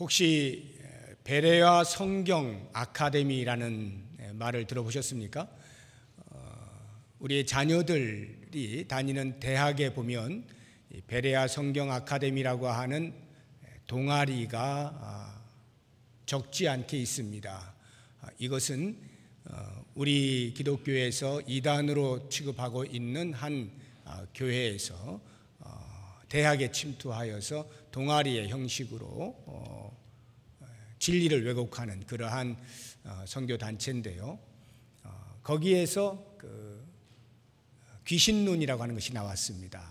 혹시 베레아 성경 아카데미라는 말을 들어보셨습니까? 우리의 자녀들이 다니는 대학에 보면 베레아 성경 아카데미라고 하는 동아리가 적지 않게 있습니다. 이것은 우리 기독교에서 이단으로 취급하고 있는 한 교회에서 대학에 침투하여서 동아리의 형식으로 진리를 왜곡하는 그러한 선교 단체인데요. 거기에서 귀신론이라고 하는 것이 나왔습니다.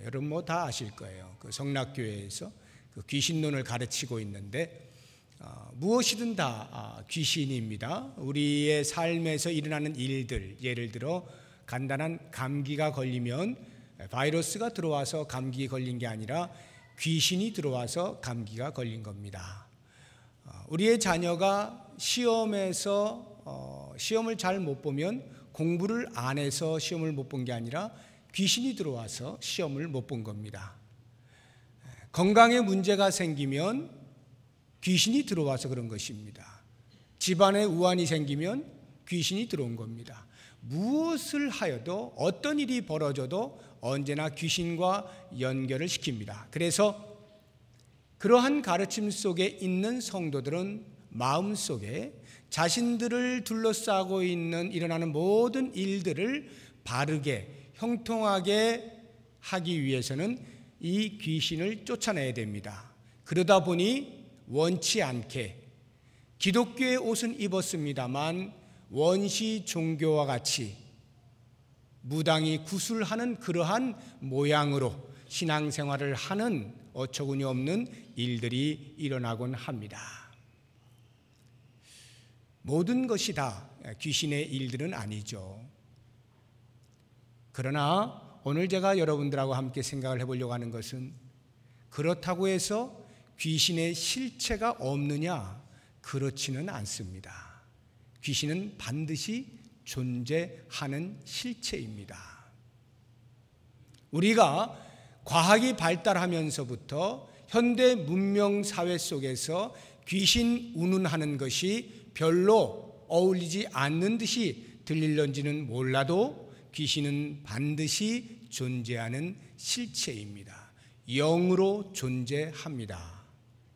여러분 뭐 다 아실 거예요. 그 성락교회에서 그 귀신론을 가르치고 있는데 무엇이든 다 귀신입니다. 우리의 삶에서 일어나는 일들, 예를 들어 간단한 감기가 걸리면 바이러스가 들어와서 감기 걸린 게 아니라 귀신이 들어와서 감기가 걸린 겁니다. 우리의 자녀가 시험에서 시험을 잘 못 보면 공부를 안 해서 시험을 못 본 게 아니라 귀신이 들어와서 시험을 못 본 겁니다. 건강에 문제가 생기면 귀신이 들어와서 그런 것입니다. 집안에 우환이 생기면 귀신이 들어온 겁니다. 무엇을 하여도 어떤 일이 벌어져도 언제나 귀신과 연결을 시킵니다. 그래서 그러한 가르침 속에 있는 성도들은 마음속에 자신들을 둘러싸고 있는 일어나는 모든 일들을 바르게 형통하게 하기 위해서는 이 귀신을 쫓아내야 됩니다. 그러다 보니 원치 않게 기독교의 옷은 입었습니다만 원시 종교와 같이 무당이 구술하는 그러한 모양으로 신앙생활을 하는 어처구니 없는 일들이 일어나곤 합니다. 모든 것이 다 귀신의 일들은 아니죠. 그러나 오늘 제가 여러분들하고 함께 생각을 해보려고 하는 것은 그렇다고 해서 귀신의 실체가 없느냐? 그렇지는 않습니다. 귀신은 반드시 존재하는 실체입니다. 우리가 과학이 발달하면서부터 현대 문명 사회 속에서 귀신 운운하는 것이 별로 어울리지 않는 듯이 들릴런지는 몰라도 귀신은 반드시 존재하는 실체입니다. 영으로 존재합니다.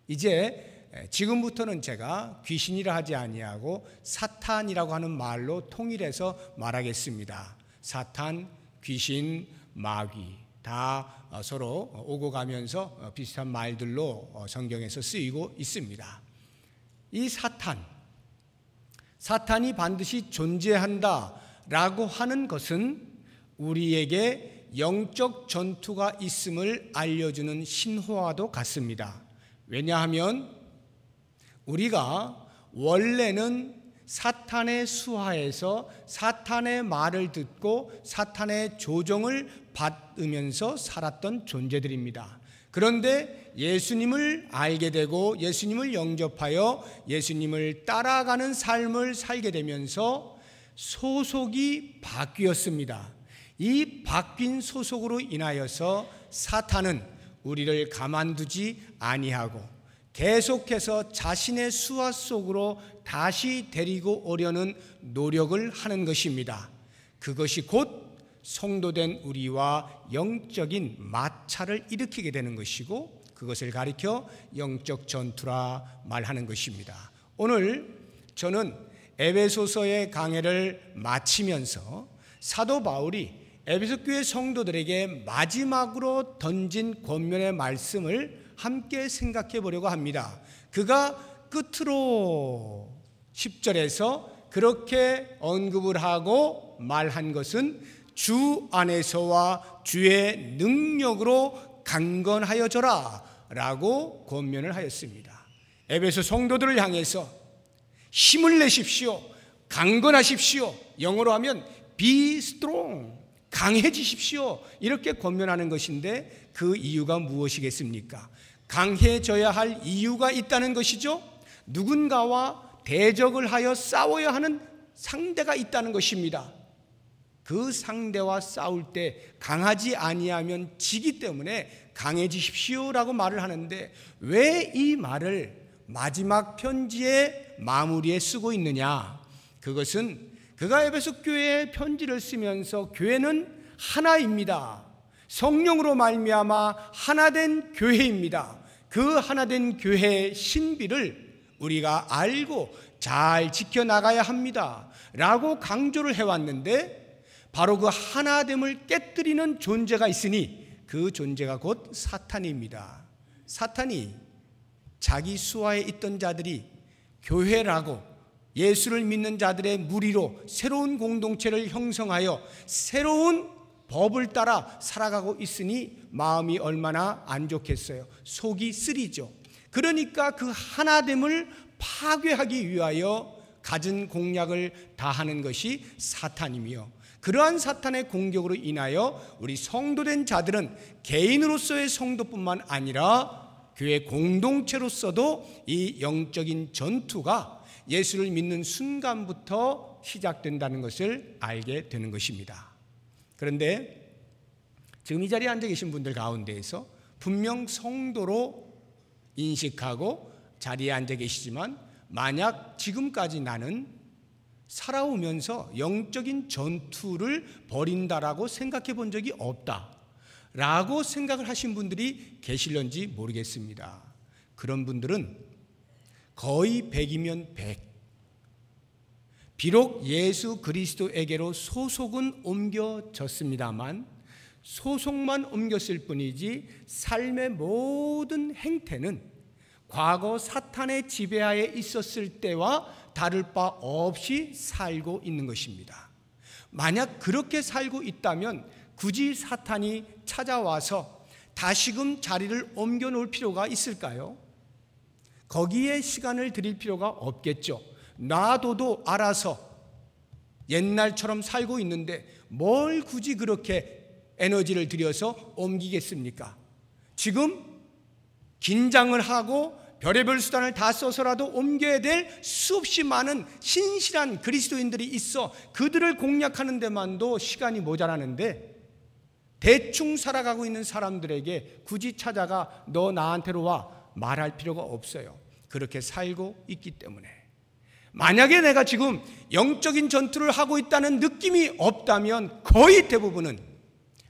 이제 지금부터는 제가 귀신이라 하지 아니하고 사탄이라고 하는 말로 통일해서 말하겠습니다. 사탄, 귀신, 마귀 다 서로 오고 가면서 비슷한 말들로 성경에서 쓰이고 있습니다. 이 사탄이 반드시 존재한다라고 하는 것은 우리에게 영적 전투가 있음을 알려주는 신호와도 같습니다. 왜냐하면 우리가 원래는 사탄의 수하에서 사탄의 말을 듣고 사탄의 조종을 받으면서 살았던 존재들입니다. 그런데 예수님을 알게 되고 예수님을 영접하여 예수님을 따라가는 삶을 살게 되면서 소속이 바뀌었습니다. 이 바뀐 소속으로 인하여서 사탄은 우리를 가만두지 아니하고 계속해서 자신의 수하 속으로 다시 데리고 오려는 노력을 하는 것입니다. 그것이 곧 성도된 우리와 영적인 마찰을 일으키게 되는 것이고 그것을 가리켜 영적 전투라 말하는 것입니다. 오늘 저는 에베소서의 강해를 마치면서 사도 바울이 에베소 교회 성도들에게 마지막으로 던진 권면의 말씀을 함께 생각해 보려고 합니다. 그가 끝으로 10절에서 그렇게 언급을 하고 말한 것은 주 안에서와 주의 능력으로 강건하여져라 라고 권면을 하였습니다. 에베소 성도들을 향해서 힘을 내십시오. 강건하십시오. 영어로 하면 be strong. 강해지십시오. 이렇게 권면하는 것인데 그 이유가 무엇이겠습니까? 강해져야 할 이유가 있다는 것이죠. 누군가와 대적을 하여 싸워야 하는 상대가 있다는 것입니다. 그 상대와 싸울 때 강하지 아니하면 지기 때문에 강해지십시오라고 말을 하는데, 왜 이 말을 마지막 편지의 마무리에 쓰고 있느냐? 그것은 그가 에베소 교회에 편지를 쓰면서 교회는 하나입니다. 성령으로 말미암아 하나된 교회입니다. 그 하나된 교회의 신비를 우리가 알고 잘 지켜나가야 합니다 라고 강조를 해왔는데, 바로 그 하나됨을 깨뜨리는 존재가 있으니 그 존재가 곧 사탄입니다. 사탄이 자기 수하에 있던 자들이 교회라고 예수를 믿는 자들의 무리로 새로운 공동체를 형성하여 새로운 법을 따라 살아가고 있으니 마음이 얼마나 안 좋겠어요. 속이 쓰리죠. 그러니까 그 하나됨을 파괴하기 위하여 갖은 공략을 다하는 것이 사탄이며, 그러한 사탄의 공격으로 인하여 우리 성도된 자들은 개인으로서의 성도뿐만 아니라 교회 공동체로서도 이 영적인 전투가 예수를 믿는 순간부터 시작된다는 것을 알게 되는 것입니다. 그런데 지금 이 자리에 앉아 계신 분들 가운데에서 분명 성도로 인식하고 자리에 앉아 계시지만, 만약 지금까지 나는 살아오면서 영적인 전투를 벌인다라고 생각해 본 적이 없다라고 생각을 하신 분들이 계실런지 모르겠습니다. 그런 분들은 거의 100이면 100. 비록 예수 그리스도에게로 소속은 옮겨졌습니다만, 소속만 옮겼을 뿐이지 삶의 모든 행태는 과거 사탄의 지배하에 있었을 때와 다를 바 없이 살고 있는 것입니다. 만약 그렇게 살고 있다면 굳이 사탄이 찾아와서 다시금 자리를 옮겨 놓을 필요가 있을까요? 거기에 시간을 들일 필요가 없겠죠. 놔둬도 알아서 옛날처럼 살고 있는데 뭘 굳이 그렇게 에너지를 들여서 옮기겠습니까? 지금 긴장을 하고 별의별 수단을 다 써서라도 옮겨야 될 수없이 많은 신실한 그리스도인들이 있어 그들을 공략하는 데만도 시간이 모자라는데, 대충 살아가고 있는 사람들에게 굳이 찾아가 너 나한테로 와 말할 필요가 없어요. 그렇게 살고 있기 때문에. 만약에 내가 지금 영적인 전투를 하고 있다는 느낌이 없다면 거의 대부분은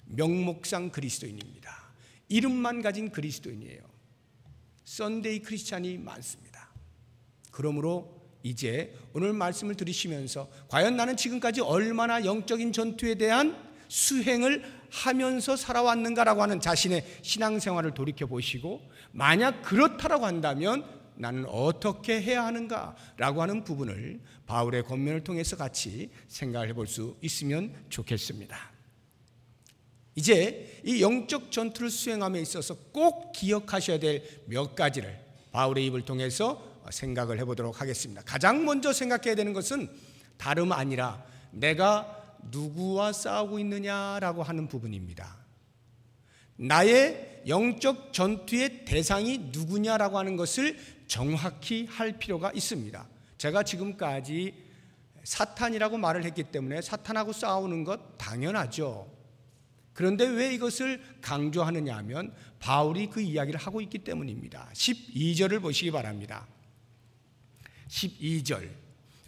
명목상 그리스도인입니다. 이름만 가진 그리스도인이에요. 썬데이 크리스찬이 많습니다. 그러므로 이제 오늘 말씀을 들으시면서 과연 나는 지금까지 얼마나 영적인 전투에 대한 수행을 하면서 살아왔는가라고 하는 자신의 신앙생활을 돌이켜보시고, 만약 그렇다라고 한다면 나는 어떻게 해야 하는가라고 하는 부분을 바울의 권면을 통해서 같이 생각을 해볼 수 있으면 좋겠습니다. 이제 이 영적 전투를 수행함에 있어서 꼭 기억하셔야 될 몇 가지를 바울의 입을 통해서 생각을 해보도록 하겠습니다. 가장 먼저 생각해야 되는 것은 다름 아니라 내가 누구와 싸우고 있느냐라고 하는 부분입니다. 나의 영적 전투의 대상이 누구냐라고 하는 것을 정확히 할 필요가 있습니다. 제가 지금까지 사탄이라고 말을 했기 때문에 사탄하고 싸우는 것 당연하죠. 그런데 왜 이것을 강조하느냐 하면 바울이 그 이야기를 하고 있기 때문입니다. 12절을 보시기 바랍니다. 12절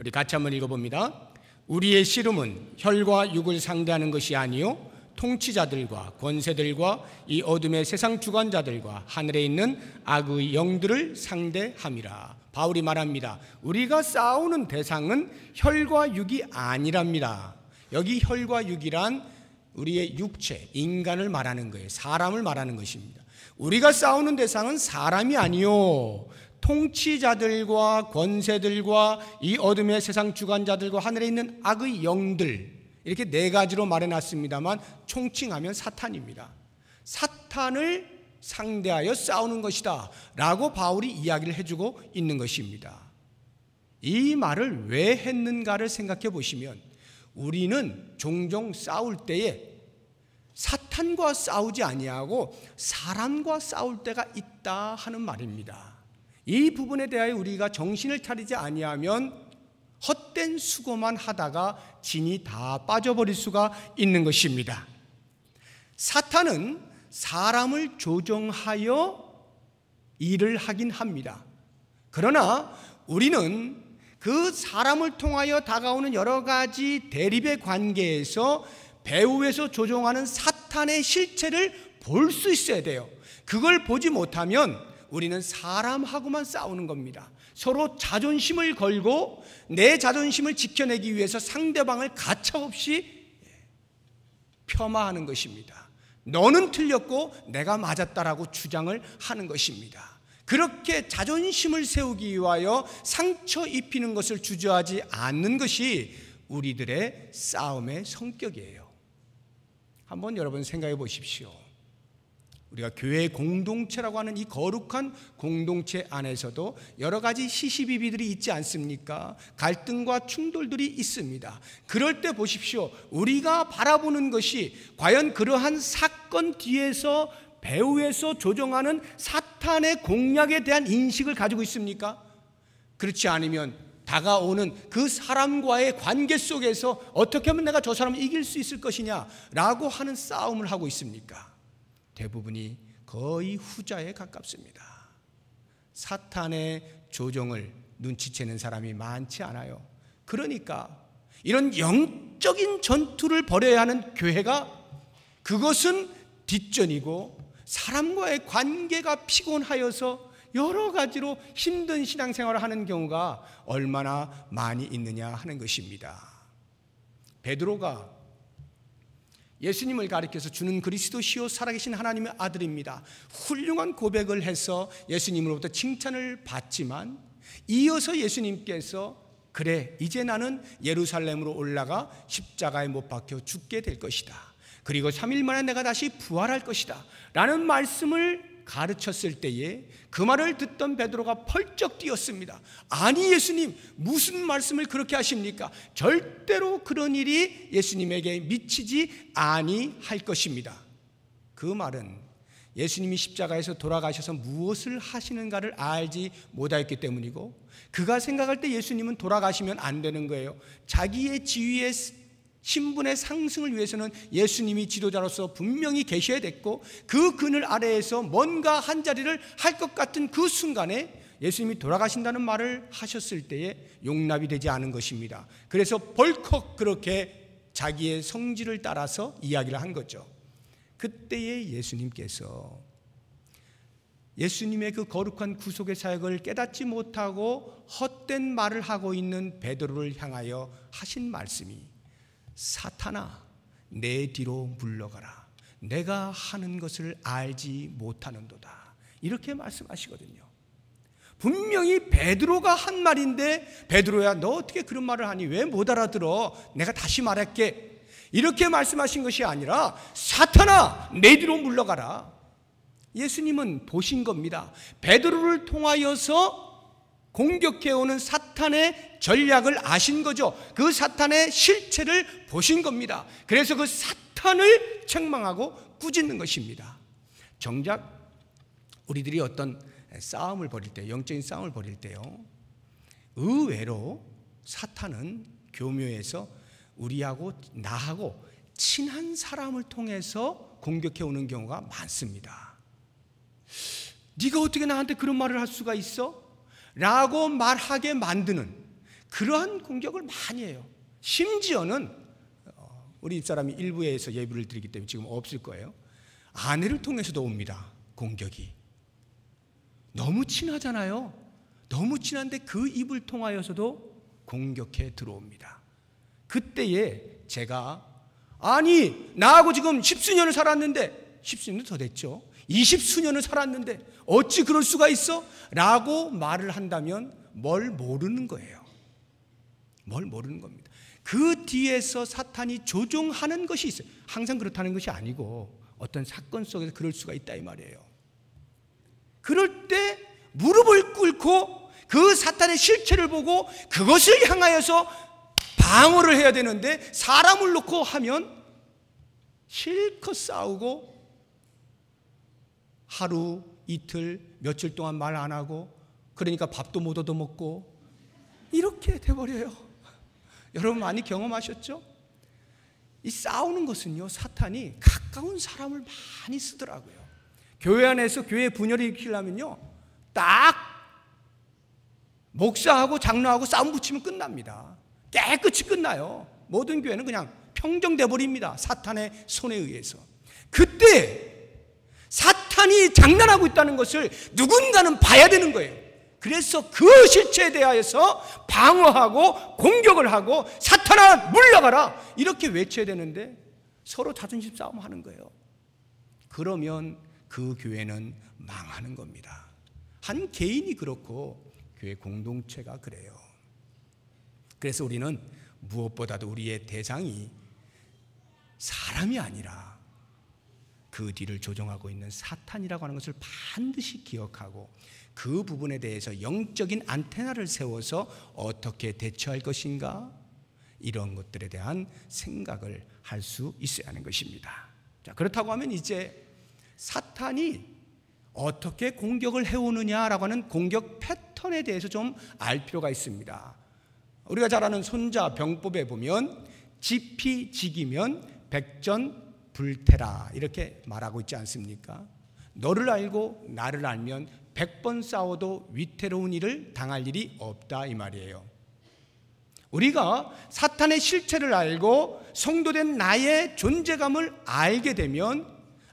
우리 같이 한번 읽어봅니다. 우리의 씨름은 혈과 육을 상대하는 것이 아니요 통치자들과 권세들과 이 어둠의 세상 주관자들과 하늘에 있는 악의 영들을 상대함이라. 바울이 말합니다. 우리가 싸우는 대상은 혈과 육이 아니랍니다. 여기 혈과 육이란 우리의 육체, 인간을 말하는 거예요. 사람을 말하는 것입니다. 우리가 싸우는 대상은 사람이 아니요 통치자들과 권세들과 이 어둠의 세상 주관자들과 하늘에 있는 악의 영들, 이렇게 네 가지로 말해놨습니다만 총칭하면 사탄입니다. 사탄을 상대하여 싸우는 것이다 라고 바울이 이야기를 해주고 있는 것입니다. 이 말을 왜 했는가를 생각해 보시면, 우리는 종종 싸울 때에 사탄과 싸우지 아니하고 사람과 싸울 때가 있다 하는 말입니다. 이 부분에 대하여 우리가 정신을 차리지 아니하면 헛된 수고만 하다가 진이 다 빠져버릴 수가 있는 것입니다. 사탄은 사람을 조종하여 일을 하긴 합니다. 그러나 우리는 그 사람을 통하여 다가오는 여러 가지 대립의 관계에서 배후에서 조종하는 사탄의 실체를 볼 수 있어야 돼요. 그걸 보지 못하면 우리는 사람하고만 싸우는 겁니다. 서로 자존심을 걸고 내 자존심을 지켜내기 위해서 상대방을 가차없이 폄하하는 것입니다. 너는 틀렸고 내가 맞았다라고 주장을 하는 것입니다. 그렇게 자존심을 세우기 위하여 상처 입히는 것을 주저하지 않는 것이 우리들의 싸움의 성격이에요. 한번 여러분 생각해 보십시오. 우리가 교회 공동체라고 하는 이 거룩한 공동체 안에서도 여러 가지 시시비비들이 있지 않습니까? 갈등과 충돌들이 있습니다. 그럴 때 보십시오. 우리가 바라보는 것이 과연 그러한 사건 뒤에서 배후에서 조종하는 사탄의 공략에 대한 인식을 가지고 있습니까? 그렇지 않으면 다가오는 그 사람과의 관계 속에서 어떻게 하면 내가 저 사람을 이길 수 있을 것이냐라고 하는 싸움을 하고 있습니까? 대부분이 거의 후자에 가깝습니다. 사탄의 조종을 눈치채는 사람이 많지 않아요. 그러니까 이런 영적인 전투를 벌여야 하는 교회가 그것은 뒷전이고 사람과의 관계가 피곤하여서 여러 가지로 힘든 신앙생활을 하는 경우가 얼마나 많이 있느냐 하는 것입니다. 베드로가 예수님을 가리켜서 주는 그리스도시요 살아계신 하나님의 아들입니다. 훌륭한 고백을 해서 예수님으로부터 칭찬을 받지만 이어서 예수님께서 그래 이제 나는 예루살렘으로 올라가 십자가에 못 박혀 죽게 될 것이다. 그리고 3일 만에 내가 다시 부활할 것이다 라는 말씀을 가르쳤을 때에 그 말을 듣던 베드로가 펄쩍 뛰었습니다. 아니 예수님 무슨 말씀을 그렇게 하십니까? 절대로 그런 일이 예수님에게 미치지 아니할 것입니다. 그 말은 예수님이 십자가에서 돌아가셔서 무엇을 하시는가를 알지 못하였기 때문이고 그가 생각할 때 예수님은 돌아가시면 안 되는 거예요. 자기의 지위의 신분의 상승을 위해서는 예수님이 지도자로서 분명히 계셔야 됐고 그 그늘 아래에서 뭔가 한 자리를 할 것 같은 그 순간에 예수님이 돌아가신다는 말을 하셨을 때에 용납이 되지 않은 것입니다. 그래서 벌컥 그렇게 자기의 성질을 따라서 이야기를 한 거죠. 그때에 예수님께서 예수님의 그 거룩한 구속의 사역을 깨닫지 못하고 헛된 말을 하고 있는 베드로를 향하여 하신 말씀이 사탄아 내 뒤로 물러가라 내가 하는 것을 알지 못하는도다 이렇게 말씀하시거든요. 분명히 베드로가 한 말인데 베드로야 너 어떻게 그런 말을 하니 왜 못 알아들어 내가 다시 말할게 이렇게 말씀하신 것이 아니라 사탄아 내 뒤로 물러가라. 예수님은 보신 겁니다. 베드로를 통하여서 공격해오는 사탄의 전략을 아신 거죠. 그 사탄의 실체를 보신 겁니다. 그래서 그 사탄을 책망하고 꾸짖는 것입니다. 정작 우리들이 어떤 싸움을 벌일 때, 영적인 싸움을 벌일 때요, 의외로 사탄은 교묘해서 우리하고 나하고 친한 사람을 통해서 공격해오는 경우가 많습니다. 네가 어떻게 나한테 그런 말을 할 수가 있어? 라고 말하게 만드는 그러한 공격을 많이 해요. 심지어는 우리 집사람이 일부에서 예배를 드리기 때문에 지금 없을 거예요. 아내를 통해서도 옵니다. 공격이 너무 친하잖아요. 너무 친한데 그 입을 통하여서도 공격해 들어옵니다. 그때에 제가 아니 나하고 지금 10수년을 살았는데 10수년도 더 됐죠. 20수년을 살았는데 어찌 그럴 수가 있어? 라고 말을 한다면 뭘 모르는 거예요. 뭘 모르는 겁니다. 그 뒤에서 사탄이 조종하는 것이 있어요. 항상 그렇다는 것이 아니고 어떤 사건 속에서 그럴 수가 있다 이 말이에요. 그럴 때 무릎을 꿇고 그 사탄의 실체를 보고 그것을 향하여서 방어를 해야 되는데 사람을 놓고 하면 실컷 싸우고 하루, 이틀, 며칠 동안 말 안 하고 그러니까 밥도 못 얻어먹고 이렇게 돼버려요. 여러분 많이 경험하셨죠? 이 싸우는 것은요, 사탄이 가까운 사람을 많이 쓰더라고요. 교회 안에서 교회 분열을 일으키려면요, 딱 목사하고 장로하고 싸움 붙이면 끝납니다. 깨끗이 끝나요. 모든 교회는 그냥 평정돼 버립니다. 사탄의 손에 의해서. 그때 사탄이 장난하고 있다는 것을 누군가는 봐야 되는 거예요. 그래서 그 실체에 대하여서 방어하고 공격을 하고 사탄아 물러가라 이렇게 외쳐야 되는데 서로 자존심 싸움하는 거예요. 그러면 그 교회는 망하는 겁니다. 한 개인이 그렇고 교회 공동체가 그래요. 그래서 우리는 무엇보다도 우리의 대상이 사람이 아니라 그 뒤를 조종하고 있는 사탄이라고 하는 것을 반드시 기억하고 그 부분에 대해서 영적인 안테나를 세워서 어떻게 대처할 것인가, 이런 것들에 대한 생각을 할 수 있어야 하는 것입니다. 자, 그렇다고 하면 이제 사탄이 어떻게 공격을 해오느냐라고 하는 공격 패턴에 대해서 좀 알 필요가 있습니다. 우리가 잘 아는 손자 병법에 보면 지피지기면 백전불태라 이렇게 말하고 있지 않습니까? 너를 알고 나를 알면 100번 싸워도 위태로운 일을 당할 일이 없다 이 말이에요. 우리가 사탄의 실체를 알고 성도된 나의 존재감을 알게 되면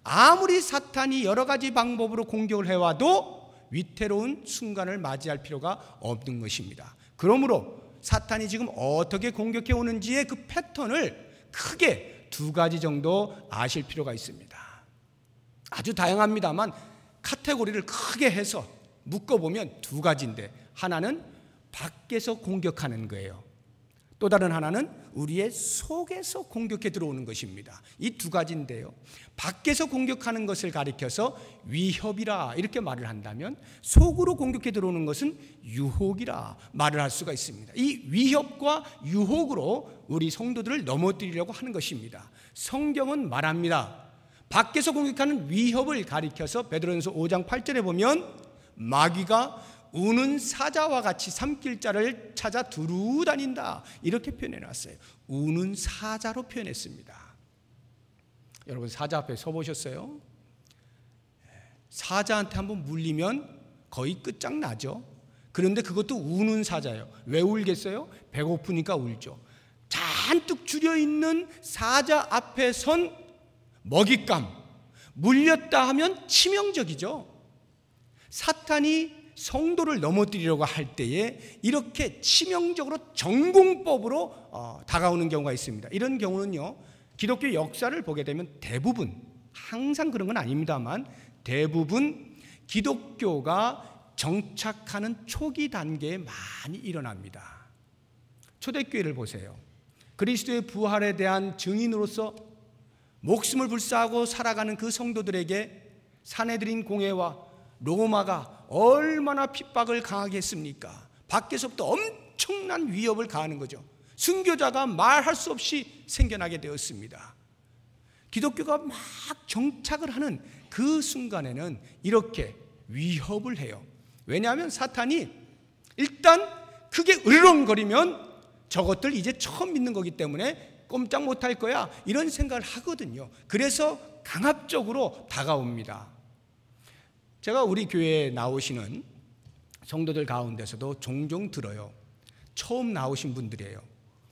아무리 사탄이 여러 가지 방법으로 공격을 해와도 위태로운 순간을 맞이할 필요가 없는 것입니다. 그러므로 사탄이 지금 어떻게 공격해 오는지의 그 패턴을 크게 두 가지 정도 아실 필요가 있습니다. 아주 다양합니다만 카테고리를 크게 해서 묶어보면 두 가지인데, 하나는 밖에서 공격하는 거예요. 또 다른 하나는 우리의 속에서 공격해 들어오는 것입니다. 이 두 가지인데요, 밖에서 공격하는 것을 가리켜서 위협이라 이렇게 말을 한다면 속으로 공격해 들어오는 것은 유혹이라 말을 할 수가 있습니다. 이 위협과 유혹으로 우리 성도들을 넘어뜨리려고 하는 것입니다. 성경은 말합니다. 밖에서 공격하는 위협을 가리켜서 베드로전서 5장 8절에 보면 마귀가 우는 사자와 같이 삼킬 자를 찾아 두루 다닌다 이렇게 표현해놨어요. 우는 사자로 표현했습니다. 여러분 사자 앞에 서보셨어요? 사자한테 한번 물리면 거의 끝장나죠. 그런데 그것도 우는 사자예요. 왜 울겠어요? 배고프니까 울죠. 잔뜩 줄여있는 사자 앞에 선 먹잇감, 물렸다 하면 치명적이죠. 사탄이 성도를 넘어뜨리려고 할 때에 이렇게 치명적으로 전공법으로 다가오는 경우가 있습니다. 이런 경우는요, 기독교 역사를 보게 되면 대부분, 항상 그런 건 아닙니다만 대부분 기독교가 정착하는 초기 단계에 많이 일어납니다. 초대교회를 보세요. 그리스도의 부활에 대한 증인으로서 목숨을 불사하고 살아가는 그 성도들에게 사내들인 공회와 로마가 얼마나 핍박을 강하게 했습니까? 밖에서부터 엄청난 위협을 가하는 거죠. 순교자가 말할 수 없이 생겨나게 되었습니다. 기독교가 막 정착을 하는 그 순간에는 이렇게 위협을 해요. 왜냐하면 사탄이 일단 크게 으르렁거리면 저것들 이제 처음 믿는 거기 때문에 꼼짝 못할 거야 이런 생각을 하거든요. 그래서 강압적으로 다가옵니다. 제가 우리 교회에 나오시는 성도들 가운데서도 종종 들어요. 처음 나오신 분들이에요.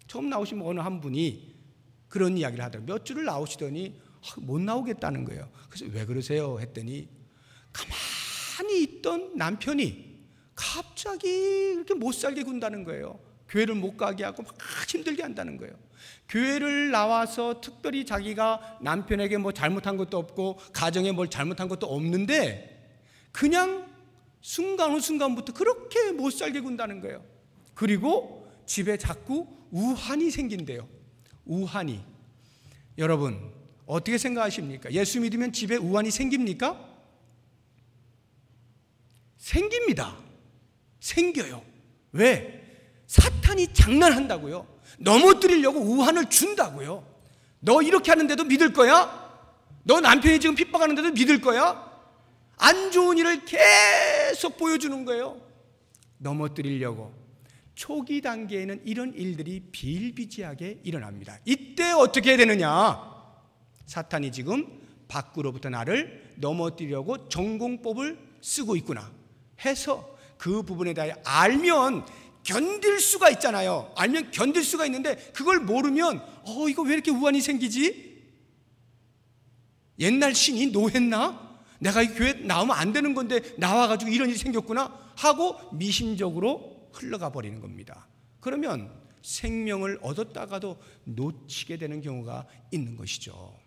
처음 나오신 어느 한 분이 그런 이야기를 하더라고요. 몇 주를 나오시더니 못 나오겠다는 거예요. 그래서 왜 그러세요? 했더니 가만히 있던 남편이 갑자기 이렇게 못 살게 군다는 거예요. 교회를 못 가게 하고 막 힘들게 한다는 거예요. 교회를 나와서 특별히 자기가 남편에게 뭐 잘못한 것도 없고 가정에 뭘 잘못한 것도 없는데 그냥 순간부터 그렇게 못 살게 군다는 거예요. 그리고 집에 자꾸 우환이 생긴대요. 우환이. 여러분 어떻게 생각하십니까? 예수 믿으면 집에 우환이 생깁니까? 생깁니다. 생겨요. 왜? 사탄이 장난한다고요. 넘어뜨리려고 우환을 준다고요. 너 이렇게 하는데도 믿을 거야? 너 남편이 지금 핍박하는데도 믿을 거야? 안 좋은 일을 계속 보여주는 거예요. 넘어뜨리려고. 초기 단계에는 이런 일들이 비일비재하게 일어납니다. 이때 어떻게 해야 되느냐? 사탄이 지금 밖으로부터 나를 넘어뜨리려고 전공법을 쓰고 있구나 해서 그 부분에 대해 알면 견딜 수가 있잖아요. 알면 견딜 수가 있는데 그걸 모르면 이거 왜 이렇게 우환이 생기지? 옛날 신이 노했나? 내가 이 교회 나오면 안 되는 건데 나와가지고 이런 일이 생겼구나 하고 미심적으로 흘러가 버리는 겁니다. 그러면 생명을 얻었다가도 놓치게 되는 경우가 있는 것이죠.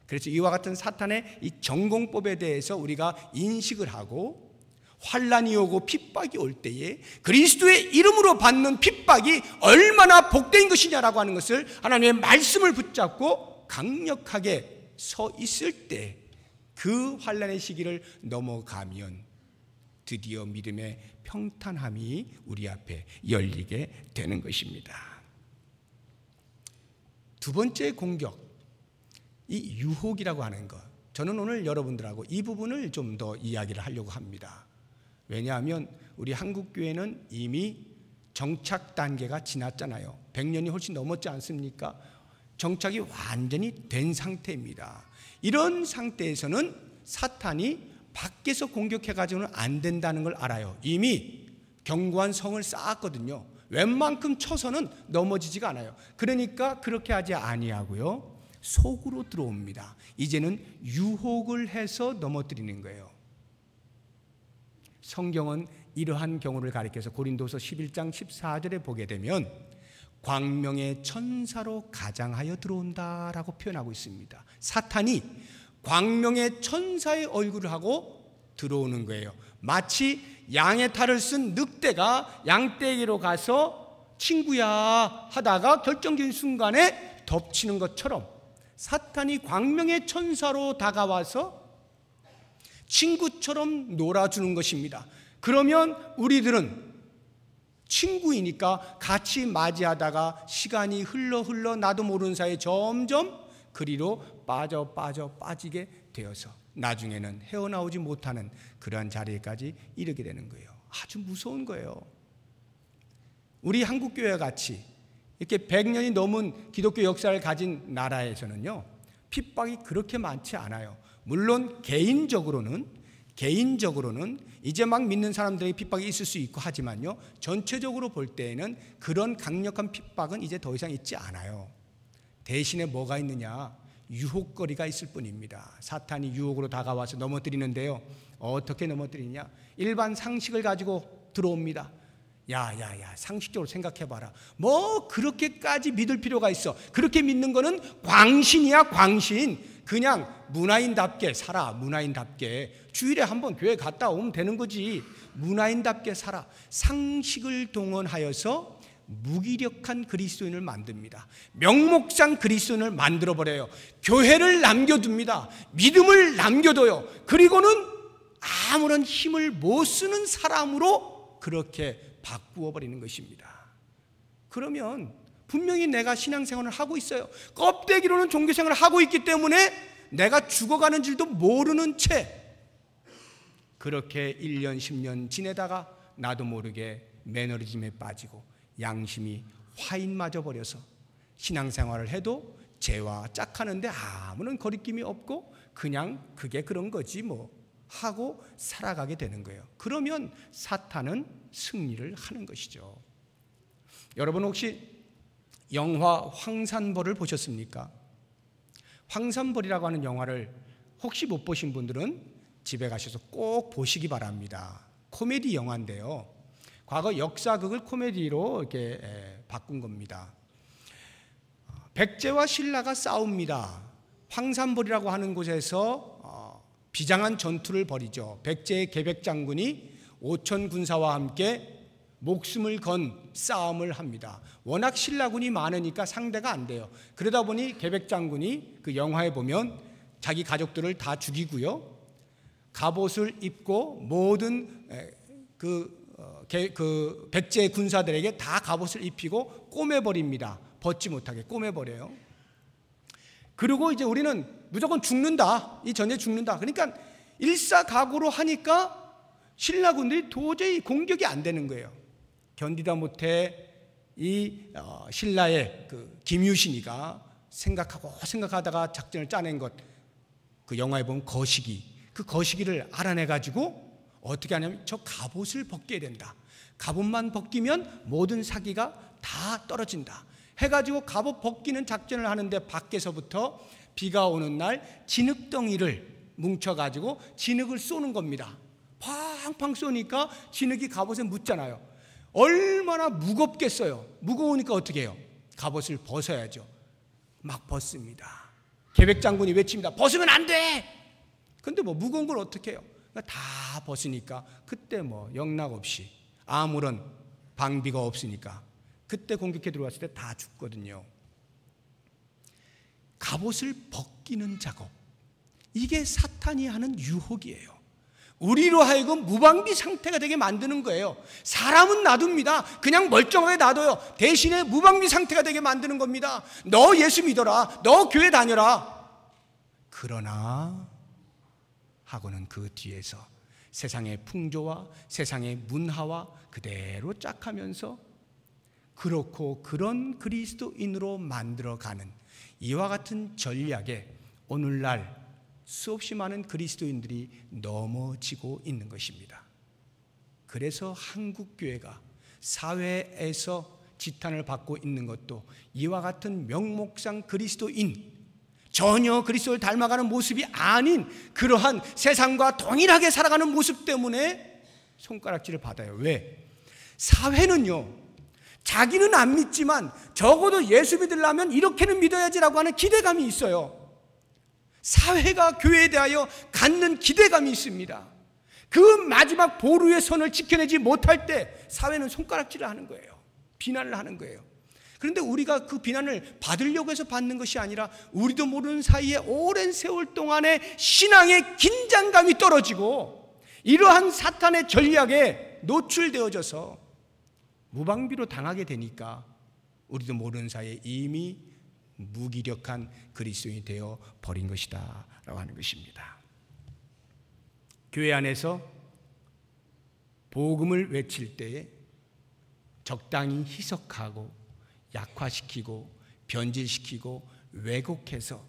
그래서 이와 같은 사탄의 이 전공법에 대해서 우리가 인식을 하고 환난이 오고 핍박이 올 때에 그리스도의 이름으로 받는 핍박이 얼마나 복된 것이냐라고 하는 것을 하나님의 말씀을 붙잡고 강력하게 서 있을 때 그 환난의 시기를 넘어가면 드디어 믿음의 평탄함이 우리 앞에 열리게 되는 것입니다. 두 번째 공격, 이 유혹이라고 하는 것. 저는 오늘 여러분들하고 이 부분을 좀 더 이야기를 하려고 합니다. 왜냐하면 우리 한국교회는 이미 정착 단계가 지났잖아요. 100년이 훨씬 넘었지 않습니까? 정착이 완전히 된 상태입니다. 이런 상태에서는 사탄이 밖에서 공격해가지고는 안 된다는 걸 알아요. 이미 견고한 성을 쌓았거든요. 웬만큼 쳐서는 넘어지지가 않아요. 그러니까 그렇게 하지 아니하고요, 속으로 들어옵니다. 이제는 유혹을 해서 넘어뜨리는 거예요. 성경은 이러한 경우를 가리켜서 고린도서 11장 14절에 보게 되면 광명의 천사로 가장하여 들어온다라고 표현하고 있습니다. 사탄이 광명의 천사의 얼굴을 하고 들어오는 거예요. 마치 양의 탈을 쓴 늑대가 양떼에게로 가서 친구야 하다가 결정적인 순간에 덮치는 것처럼 사탄이 광명의 천사로 다가와서 친구처럼 놀아주는 것입니다. 그러면 우리들은 친구이니까 같이 맞이하다가 시간이 흘러 나도 모르는 사이에 점점 그리로 빠지게 되어서 나중에는 헤어나오지 못하는 그러한 자리까지 이르게 되는 거예요. 아주 무서운 거예요. 우리 한국교회 같이 이렇게 100년이 넘은 기독교 역사를 가진 나라에서는요, 핍박이 그렇게 많지 않아요. 물론 개인적으로는 이제 막 믿는 사람들에게 핍박이 있을 수 있고 하지만요, 전체적으로 볼 때에는 그런 강력한 핍박은 이제 더 이상 있지 않아요. 대신에 뭐가 있느냐? 유혹거리가 있을 뿐입니다. 사탄이 유혹으로 다가와서 넘어뜨리는데요, 어떻게 넘어뜨리냐? 일반 상식을 가지고 들어옵니다. 야야야, 상식적으로 생각해봐라. 뭐 그렇게까지 믿을 필요가 있어? 그렇게 믿는 거는 광신이야, 광신. 그냥 문화인답게 살아. 문화인답게 주일에 한번 교회 갔다 오면 되는 거지. 문화인답게 살아. 상식을 동원하여서 무기력한 그리스도인을 만듭니다. 명목상 그리스도인을 만들어버려요. 교회를 남겨둡니다. 믿음을 남겨둬요. 그리고는 아무런 힘을 못 쓰는 사람으로 그렇게 바꾸어버리는 것입니다. 그러면 분명히 내가 신앙생활을 하고 있어요. 껍데기로는 종교생활을 하고 있기 때문에 내가 죽어가는 줄도 모르는 채 그렇게 1년 10년 지내다가 나도 모르게 매너리즘에 빠지고 양심이 화인마저 버려서 신앙생활을 해도 죄와 짝하는데 아무런 거리낌이 없고 그냥 그게 그런 거지 뭐 하고 살아가게 되는 거예요. 그러면 사탄은 승리를 하는 것이죠. 여러분 혹시 영화 황산벌을 보셨습니까? 황산벌이라고 하는 영화를 혹시 못 보신 분들은 집에 가셔서 꼭 보시기 바랍니다. 코미디 영화인데요, 과거 역사극을 코미디로 이렇게 바꾼 겁니다. 백제와 신라가 싸웁니다. 황산벌이라고 하는 곳에서 비장한 전투를 벌이죠. 백제의 계백장군이 5천 군사와 함께 목숨을 건 싸움을 합니다. 워낙 신라군이 많으니까 상대가 안 돼요. 그러다 보니 계백장군이 그 영화에 보면 자기 가족들을 다 죽이고요, 갑옷을 입고 모든 그 백제 군사들에게 다 갑옷을 입히고 꼬매버립니다. 벗지 못하게 꼬매버려요. 그리고 이제 우리는 무조건 죽는다, 이 전쟁에 죽는다. 그러니까 일사각오로 하니까 신라군들이 도저히 공격이 안 되는 거예요. 견디다 못해 이 신라의 그 김유신이가 생각하다가 작전을 짜낸 것, 그 영화에 보면 거시기, 그 거시기를 알아내가지고 어떻게 하냐면 저 갑옷을 벗겨야 된다. 갑옷만 벗기면 모든 사기가 다 떨어진다 해가지고 갑옷 벗기는 작전을 하는데 밖에서부터 비가 오는 날 진흙덩이를 뭉쳐가지고 진흙을 쏘는 겁니다. 팡팡 쏘니까 진흙이 갑옷에 묻잖아요. 얼마나 무겁겠어요. 무거우니까 어떻게 해요? 갑옷을 벗어야죠. 막 벗습니다. 계백장군이 외칩니다. 벗으면 안 돼. 근데 뭐 무거운 걸 어떻게 해요? 다 벗으니까 그때 뭐 영락 없이 아무런 방비가 없으니까 그때 공격해 들어왔을 때 다 죽거든요. 갑옷을 벗기는 작업, 이게 사탄이 하는 유혹이에요. 우리로 하여금 무방비 상태가 되게 만드는 거예요. 사람은 놔둡니다. 그냥 멀쩡하게 놔둬요. 대신에 무방비 상태가 되게 만드는 겁니다. 너 예수 믿어라, 너 교회 다녀라. 그러나 하고는 그 뒤에서 세상의 풍조와 세상의 문화와 그대로 짝하면서 그렇고 그런 그리스도인으로 만들어가는 이와 같은 전략에 오늘날 수없이 많은 그리스도인들이 넘어지고 있는 것입니다. 그래서 한국교회가 사회에서 지탄을 받고 있는 것도 이와 같은 명목상 그리스도인, 전혀 그리스도를 닮아가는 모습이 아닌 그러한 세상과 동일하게 살아가는 모습 때문에 손가락질을 받아요. 왜? 사회는요, 자기는 안 믿지만 적어도 예수 믿으려면 이렇게는 믿어야지라고 하는 기대감이 있어요. 사회가 교회에 대하여 갖는 기대감이 있습니다. 그 마지막 보루의 선을 지켜내지 못할 때 사회는 손가락질을 하는 거예요. 비난을 하는 거예요. 그런데 우리가 그 비난을 받으려고 해서 받는 것이 아니라 우리도 모르는 사이에 오랜 세월 동안의 신앙의 긴장감이 떨어지고 이러한 사탄의 전략에 노출되어져서 무방비로 당하게 되니까 우리도 모르는 사이에 이미 무기력한 그리스도인이 되어 버린 것이다 라고 하는 것입니다. 교회 안에서 복음을 외칠 때에 적당히 희석하고 약화시키고 변질시키고 왜곡해서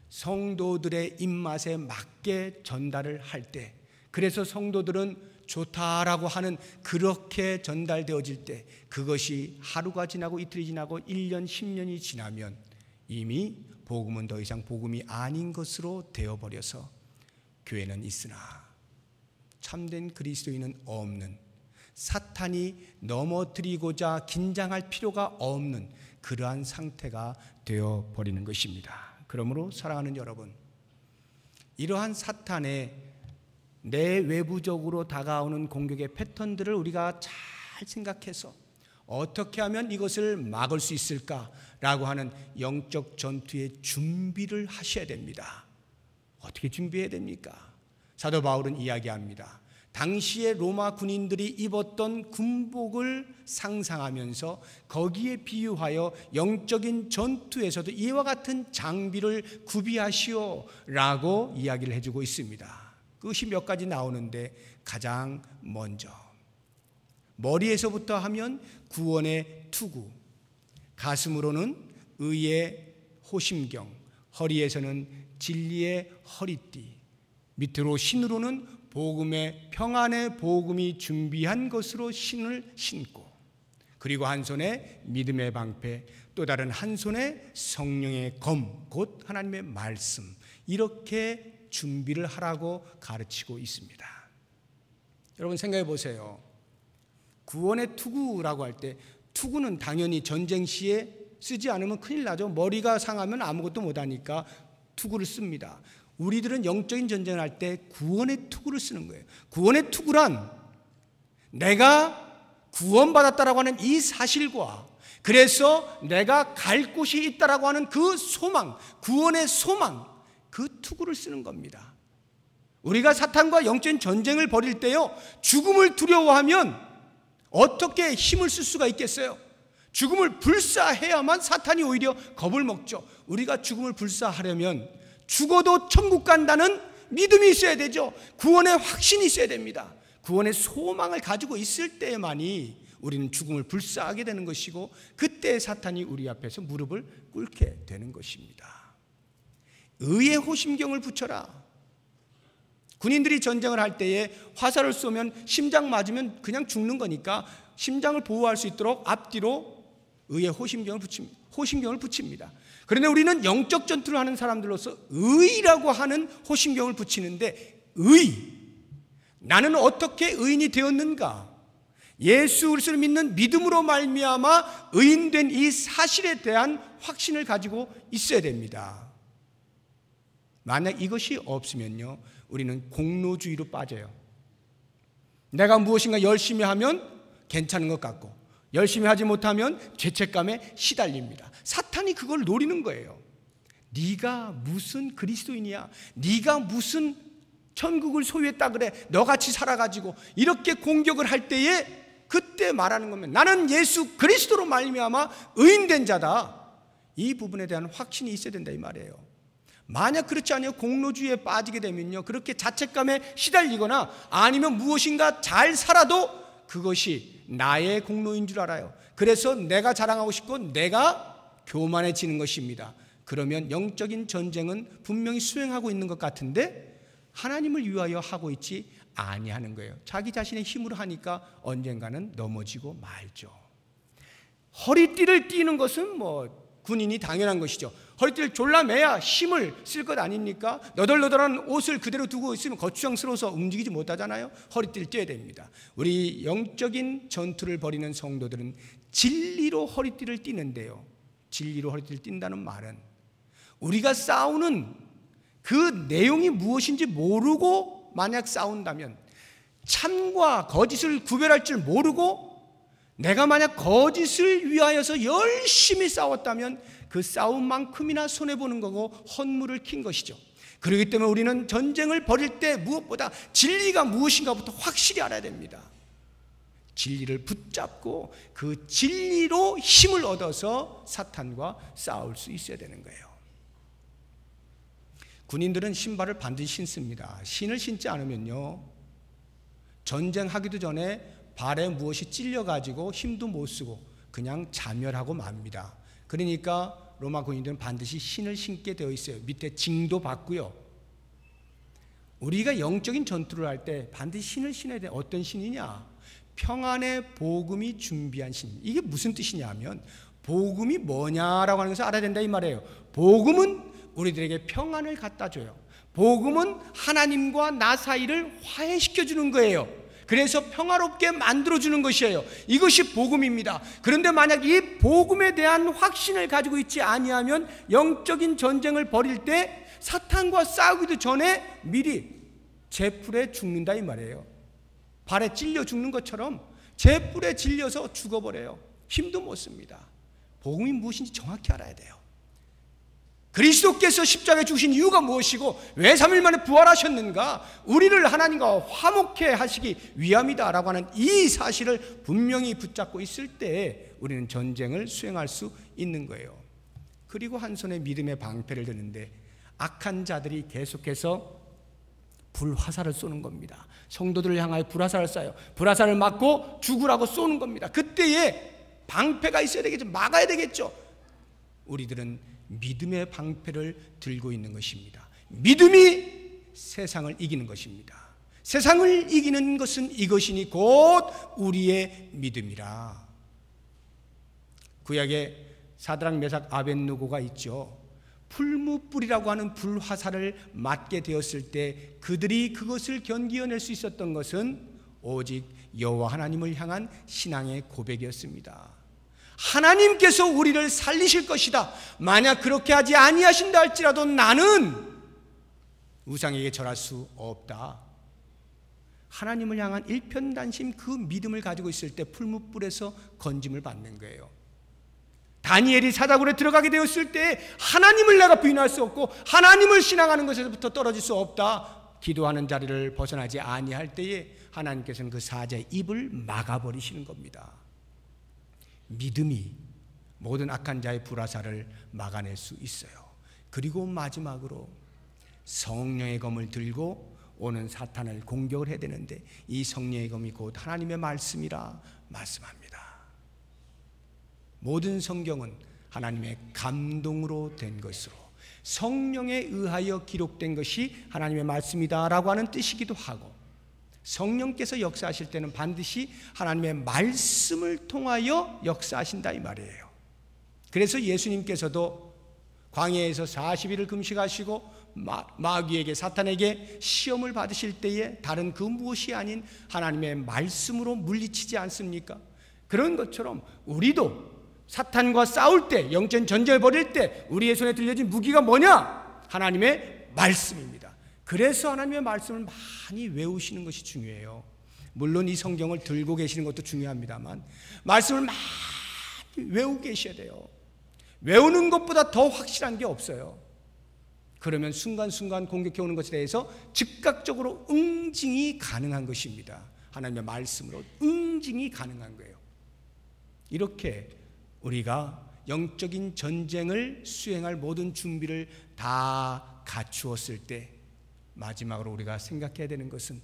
성도들의 입맛에 맞게 전달을 할 때, 그래서 성도들은 좋다라고 하는 그렇게 전달되어질 때 그것이 하루가 지나고 이틀이 지나고 1년 10년이 지나면 이미 복음은 더 이상 복음이 아닌 것으로 되어버려서 교회는 있으나 참된 그리스도인은 없는, 사탄이 넘어뜨리고자 긴장할 필요가 없는 그러한 상태가 되어버리는 것입니다. 그러므로 사랑하는 여러분, 이러한 사탄의 내외부적으로 다가오는 공격의 패턴들을 우리가 잘 생각해서 어떻게 하면 이것을 막을 수 있을까라고 하는 영적 전투의 준비를 하셔야 됩니다. 어떻게 준비해야 됩니까? 사도 바울은 이야기합니다. 당시에 로마 군인들이 입었던 군복을 상상하면서 거기에 비유하여 영적인 전투에서도 이와 같은 장비를 구비하시오라고 이야기를 해주고 있습니다. 그것이 몇 가지 나오는데 가장 먼저 머리에서부터 하면 구원의 투구, 가슴으로는 의의 호심경, 허리에서는 진리의 허리띠, 밑으로 신으로는 복음의 평안의 복음이 준비한 것으로 신을 신고, 그리고 한 손에 믿음의 방패, 또 다른 한 손에 성령의 검, 곧 하나님의 말씀, 이렇게 준비를 하라고 가르치고 있습니다. 여러분 생각해 보세요. 구원의 투구라고 할 때 투구는 당연히 전쟁 시에 쓰지 않으면 큰일 나죠. 머리가 상하면 아무것도 못하니까 투구를 씁니다. 우리들은 영적인 전쟁을 할 때 구원의 투구를 쓰는 거예요. 구원의 투구란 내가 구원받았다라고 하는 이 사실과 그래서 내가 갈 곳이 있다라고 하는 그 소망, 구원의 소망, 그 투구를 쓰는 겁니다. 우리가 사탄과 영적인 전쟁을 벌일 때요, 죽음을 두려워하면 어떻게 힘을 쓸 수가 있겠어요? 죽음을 불사해야만 사탄이 오히려 겁을 먹죠. 우리가 죽음을 불사하려면 죽어도 천국 간다는 믿음이 있어야 되죠. 구원의 확신이 있어야 됩니다. 구원의 소망을 가지고 있을 때만이 우리는 죽음을 불사하게 되는 것이고, 그때 사탄이 우리 앞에서 무릎을 꿇게 되는 것입니다. 의의 호심경을 붙여라. 군인들이 전쟁을 할 때에 화살을 쏘면 심장 맞으면 그냥 죽는 거니까 심장을 보호할 수 있도록 앞뒤로 의의 호심경을 붙입니다. 그런데 우리는 영적 전투를 하는 사람들로서 의라고 하는 호심경을 붙이는데, 나는 어떻게 의인이 되었는가? 예수 그리스도를 믿는 믿음으로 말미암아 의인된 이 사실에 대한 확신을 가지고 있어야 됩니다. 만약 이것이 없으면요, 우리는 공로주의로 빠져요. 내가 무엇인가 열심히 하면 괜찮은 것 같고, 열심히 하지 못하면 죄책감에 시달립니다. 사탄이 그걸 노리는 거예요. 네가 무슨 그리스도인이야? 네가 무슨 천국을 소유했다 그래? 너같이 살아가지고 이렇게 공격을 할 때에 그때 말하는 거면 나는 예수 그리스도로 말미암아 의인된 자다. 이 부분에 대한 확신이 있어야 된다 이 말이에요. 만약 그렇지 않으면 공로주의에 빠지게 되면요, 그렇게 자책감에 시달리거나 아니면 무엇인가 잘 살아도 그것이 나의 공로인 줄 알아요. 그래서 내가 자랑하고 싶고 내가 교만해지는 것입니다. 그러면 영적인 전쟁은 분명히 수행하고 있는 것 같은데 하나님을 위하여 하고 있지 아니하는 거예요. 자기 자신의 힘으로 하니까 언젠가는 넘어지고 말죠. 허리띠를 띠는 것은 군인이 당연한 것이죠. 허리띠를 졸라매야 힘을 쓸 것 아닙니까? 너덜너덜한 옷을 그대로 두고 있으면 거추장스러워서 움직이지 못하잖아요. 허리띠를 떼야 됩니다. 우리 영적인 전투를 벌이는 성도들은 진리로 허리띠를 띠는데요, 진리로 허리띠를 띈다는 말은 우리가 싸우는 그 내용이 무엇인지 모르고 만약 싸운다면, 참과 거짓을 구별할 줄 모르고 내가 만약 거짓을 위하여서 열심히 싸웠다면 그 싸움만큼이나 손해보는 거고 헌물을 킨 것이죠. 그렇기 때문에 우리는 전쟁을 벌일 때 무엇보다 진리가 무엇인가부터 확실히 알아야 됩니다. 진리를 붙잡고 그 진리로 힘을 얻어서 사탄과 싸울 수 있어야 되는 거예요. 군인들은 신발을 반드시 신습니다. 신을 신지 않으면요, 전쟁하기도 전에 발에 무엇이 찔려가지고 힘도 못 쓰고 그냥 자멸하고 맙니다. 그러니까 로마 군인들은 반드시 신을 신게 되어 있어요. 밑에 징도 받고요. 우리가 영적인 전투를 할 때 반드시 신을 신어야 돼요. 어떤 신이냐? 평안의 복음이 준비한 신. 이게 무슨 뜻이냐면, 복음이 뭐냐라고 하는 것을 알아야 된다 이 말이에요. 복음은 우리들에게 평안을 갖다 줘요. 복음은 하나님과 나 사이를 화해시켜 주는 거예요. 그래서 평화롭게 만들어주는 것이에요. 이것이 복음입니다. 그런데 만약 이 복음에 대한 확신을 가지고 있지 아니하면 영적인 전쟁을 벌일 때 사탄과 싸우기도 전에 미리 제풀에 죽는다 이 말이에요. 발에 찔려 죽는 것처럼 제풀에 질려서 죽어버려요. 힘도 못 씁니다. 복음이 무엇인지 정확히 알아야 돼요. 그리스도께서 십자가에 죽으신 이유가 무엇이고 왜 3일 만에 부활하셨는가? 우리를 하나님과 화목해 하시기 위함이다라고 하는 이 사실을 분명히 붙잡고 있을 때 우리는 전쟁을 수행할 수 있는 거예요. 그리고 한 손에 믿음의 방패를 드는데 악한 자들이 계속해서 불화살을 쏘는 겁니다. 성도들을 향하여 불화살을 쏴요. 불화살을 맞고 죽으라고 쏘는 겁니다. 그때에 방패가 있어야 되겠죠. 막아야 되겠죠. 우리들은 믿음의 방패를 들고 있는 것입니다. 믿음이 세상을 이기는 것입니다. 세상을 이기는 것은 이것이니 곧 우리의 믿음이라. 구약에 사드락 메삭 아벳느고가 있죠. 풀무불이라고 하는 불화살을 맞게 되었을 때 그들이 그것을 견디어낼 수 있었던 것은 오직 여호와 하나님을 향한 신앙의 고백이었습니다. 하나님께서 우리를 살리실 것이다. 만약 그렇게 하지 아니하신다 할지라도 나는 우상에게 절할 수 없다. 하나님을 향한 일편단심 그 믿음을 가지고 있을 때 풀무불에서 건짐을 받는 거예요. 다니엘이 사자굴에 들어가게 되었을 때 하나님을 내가 부인할 수 없고 하나님을 신앙하는 것에서부터 떨어질 수 없다. 기도하는 자리를 벗어나지 아니할 때에 하나님께서는 그 사자의 입을 막아버리시는 겁니다. 믿음이 모든 악한 자의 불화살을 막아낼 수 있어요. 그리고 마지막으로 성령의 검을 들고 오는 사탄을 공격을 해야 되는데 이 성령의 검이 곧 하나님의 말씀이라 말씀합니다. 모든 성경은 하나님의 감동으로 된 것으로 성령에 의하여 기록된 것이 하나님의 말씀이다라고 하는 뜻이기도 하고, 성령께서 역사하실 때는 반드시 하나님의 말씀을 통하여 역사하신다 이 말이에요. 그래서 예수님께서도 광야에서 40일을 금식하시고 마귀에게, 사탄에게 시험을 받으실 때에 다른 그 무엇이 아닌 하나님의 말씀으로 물리치지 않습니까? 그런 것처럼 우리도 사탄과 싸울 때, 영적 전쟁을 벌일 때 우리의 손에 들려진 무기가 뭐냐? 하나님의 말씀입니다. 그래서 하나님의 말씀을 많이 외우시는 것이 중요해요. 물론 이 성경을 들고 계시는 것도 중요합니다만 말씀을 많이 외우고 계셔야 돼요. 외우는 것보다 더 확실한 게 없어요. 그러면 순간순간 공격해 오는 것에 대해서 즉각적으로 응징이 가능한 것입니다. 하나님의 말씀으로 응징이 가능한 거예요. 이렇게 우리가 영적인 전쟁을 수행할 모든 준비를 다 갖추었을 때 마지막으로 우리가 생각해야 되는 것은,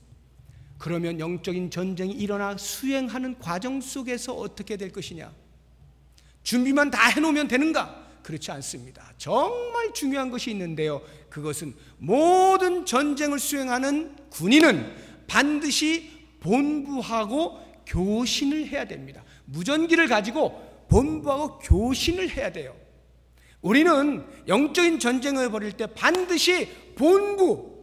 그러면 영적인 전쟁이 일어나 수행하는 과정 속에서 어떻게 될 것이냐? 준비만 다 해놓으면 되는가? 그렇지 않습니다. 정말 중요한 것이 있는데요, 그것은 모든 전쟁을 수행하는 군인은 반드시 본부하고 교신을 해야 됩니다. 무전기를 가지고 본부하고 교신을 해야 돼요. 우리는 영적인 전쟁을 벌일 때 반드시 본부,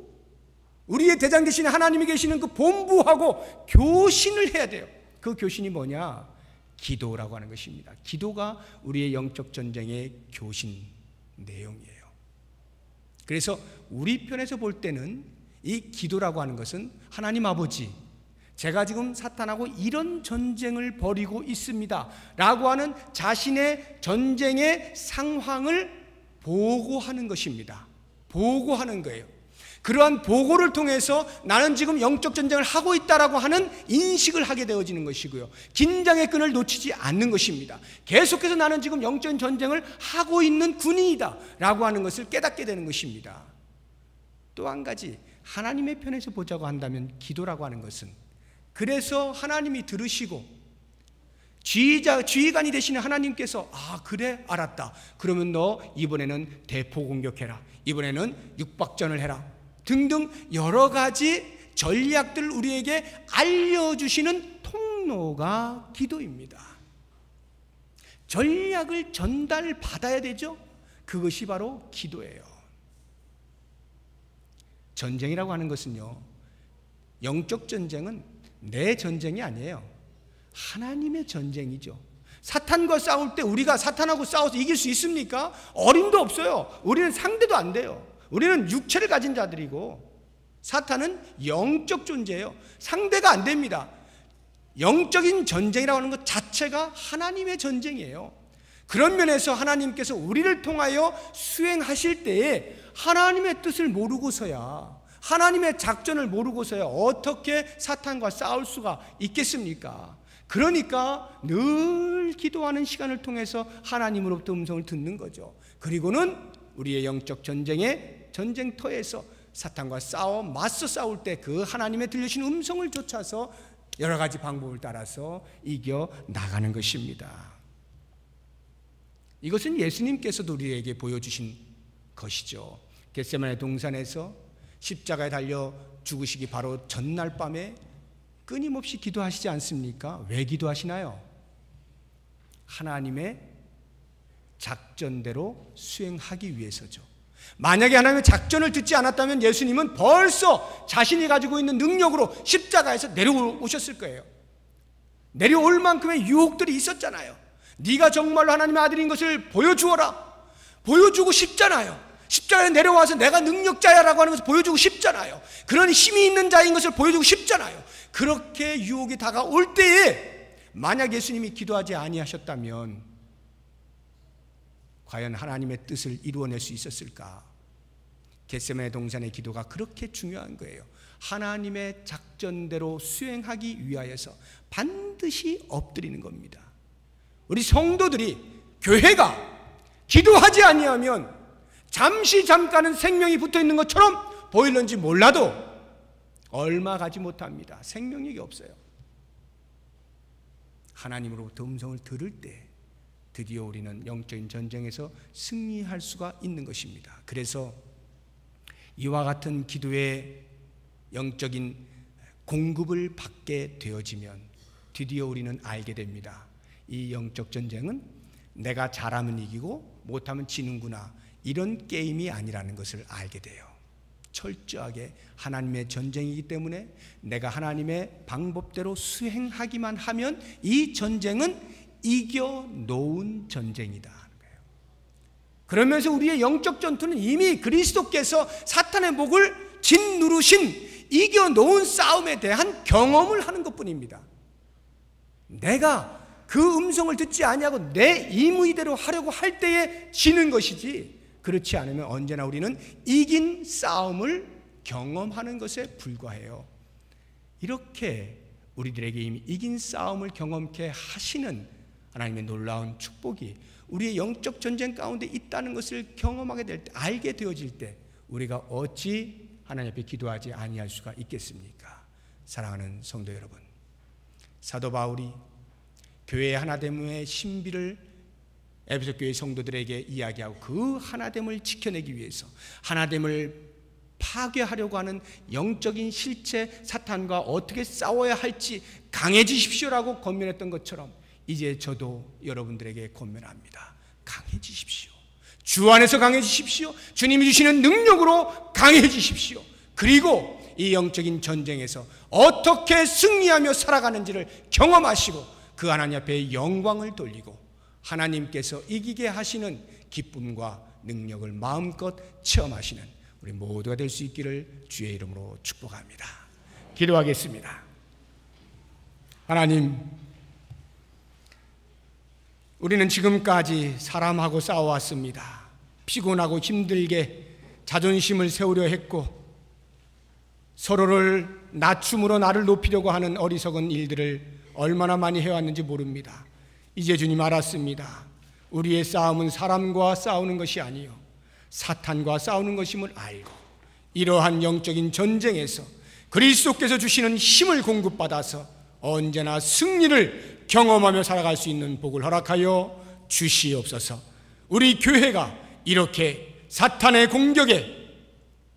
우리의 대장 되신 하나님이 계시는 그 본부하고 교신을 해야 돼요. 그 교신이 뭐냐? 기도라고 하는 것입니다. 기도가 우리의 영적 전쟁의 교신 내용이에요. 그래서 우리 편에서 볼 때는 이 기도라고 하는 것은 하나님 아버지, 제가 지금 사탄하고 이런 전쟁을 벌이고 있습니다 라고 하는 자신의 전쟁의 상황을 보고하는 것입니다. 보고하는 거예요. 그러한 보고를 통해서 나는 지금 영적 전쟁을 하고 있다라고 하는 인식을 하게 되어지는 것이고요, 긴장의 끈을 놓치지 않는 것입니다. 계속해서 나는 지금 영적 전쟁을 하고 있는 군인이다 라고 하는 것을 깨닫게 되는 것입니다. 또 한 가지, 하나님의 편에서 보자고 한다면 기도라고 하는 것은, 그래서 하나님이 들으시고 지휘관이 되시는 하나님께서 그래 알았다, 그러면 너 이번에는 대포 공격해라, 이번에는 육박전을 해라 등등 여러 가지 전략들을 우리에게 알려주시는 통로가 기도입니다. 전략을 전달받아야 되죠. 그것이 바로 기도예요. 전쟁이라고 하는 것은요, 영적 전쟁은 내 전쟁이 아니에요. 하나님의 전쟁이죠. 사탄과 싸울 때 우리가 사탄하고 싸워서 이길 수 있습니까? 어림도 없어요. 우리는 상대도 안 돼요. 우리는 육체를 가진 자들이고 사탄은 영적 존재예요. 상대가 안 됩니다. 영적인 전쟁이라고 하는 것 자체가 하나님의 전쟁이에요. 그런 면에서 하나님께서 우리를 통하여 수행하실 때에 하나님의 뜻을 모르고서야, 하나님의 작전을 모르고서야 어떻게 사탄과 싸울 수가 있겠습니까? 그러니까 늘 기도하는 시간을 통해서 하나님으로부터 음성을 듣는 거죠. 그리고는 우리의 영적 전쟁의 전쟁터에서 사탄과 맞서 싸울 때 그 하나님의 들려주신 음성을 쫓아서 여러 가지 방법을 따라서 이겨 나가는 것입니다. 이것은 예수님께서도 우리에게 보여주신 것이죠. 겟세마네 동산에서 십자가에 달려 죽으시기 바로 전날 밤에 끊임없이 기도하시지 않습니까? 왜 기도하시나요? 하나님의 작전대로 수행하기 위해서죠. 만약에 하나님의 작전을 듣지 않았다면 예수님은 벌써 자신이 가지고 있는 능력으로 십자가에서 내려오셨을 거예요. 내려올 만큼의 유혹들이 있었잖아요. 네가 정말로 하나님의 아들인 것을 보여주어라. 보여주고 싶잖아요. 십자가에 내려와서 내가 능력자야라고 하는 것을 보여주고 싶잖아요. 그런 힘이 있는 자인 것을 보여주고 싶잖아요. 그렇게 유혹이 다가올 때에 만약 예수님이 기도하지 아니하셨다면 과연 하나님의 뜻을 이루어낼 수 있었을까? 겟세마네 동산의 기도가 그렇게 중요한 거예요. 하나님의 작전대로 수행하기 위하여서 반드시 엎드리는 겁니다. 우리 성도들이, 교회가 기도하지 아니하면 잠깐은 생명이 붙어있는 것처럼 보일는지 몰라도 얼마 가지 못합니다. 생명력이 없어요. 하나님으로부터 음성을 들을 때 드디어 우리는 영적인 전쟁에서 승리할 수가 있는 것입니다. 그래서 이와 같은 기도의 영적인 공급을 받게 되어지면 드디어 우리는 알게 됩니다. 이 영적 전쟁은 내가 잘하면 이기고 못하면 지는구나, 이런 게임이 아니라는 것을 알게 돼요. 철저하게 하나님의 전쟁이기 때문에 내가 하나님의 방법대로 수행하기만 하면 이 전쟁은 이겨놓은 전쟁이다 하는 거예요. 그러면서 우리의 영적 전투는 이미 그리스도께서 사탄의 목을 짓누르신 이겨놓은 싸움에 대한 경험을 하는 것뿐입니다. 내가 그 음성을 듣지 아니하고 내 임의대로 하려고 할 때에 지는 것이지, 그렇지 않으면 언제나 우리는 이긴 싸움을 경험하는 것에 불과해요. 이렇게 우리들에게 이미 이긴 싸움을 경험케 하시는 하나님의 놀라운 축복이 우리의 영적 전쟁 가운데 있다는 것을 경험하게 될 때, 알게 되어질 때 우리가 어찌 하나님 앞에 기도하지 아니할 수가 있겠습니까? 사랑하는 성도 여러분, 사도 바울이 교회의 하나됨의 신비를 에베소 교회 성도들에게 이야기하고 그 하나됨을 지켜내기 위해서 하나됨을 파괴하려고 하는 영적인 실체 사탄과 어떻게 싸워야 할지 강해지십시오라고 권면했던 것처럼 이제 저도 여러분들에게 권면합니다. 강해지십시오. 주 안에서 강해지십시오. 주님이 주시는 능력으로 강해지십시오. 그리고 이 영적인 전쟁에서 어떻게 승리하며 살아가는지를 경험하시고 그 하나님 앞에 영광을 돌리고 하나님께서 이기게 하시는 기쁨과 능력을 마음껏 체험하시는 우리 모두가 될 수 있기를 주의 이름으로 축복합니다. 기도하겠습니다. 하나님, 우리는 지금까지 사람하고 싸워왔습니다. 피곤하고 힘들게 자존심을 세우려 했고 서로를 낮춤으로 나를 높이려고 하는 어리석은 일들을 얼마나 많이 해왔는지 모릅니다. 이제 주님 알았습니다. 우리의 싸움은 사람과 싸우는 것이 아니요 사탄과 싸우는 것임을 알고 이러한 영적인 전쟁에서 그리스도께서 주시는 힘을 공급받아서 언제나 승리를 경험하며 살아갈 수 있는 복을 허락하여 주시옵소서. 우리 교회가 이렇게 사탄의 공격에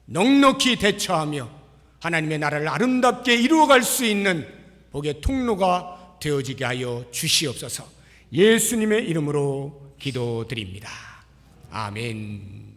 넉넉히 대처하며 하나님의 나라를 아름답게 이루어갈 수 있는 복의 통로가 되어지게 하여 주시옵소서. 예수님의 이름으로 기도드립니다. 아멘.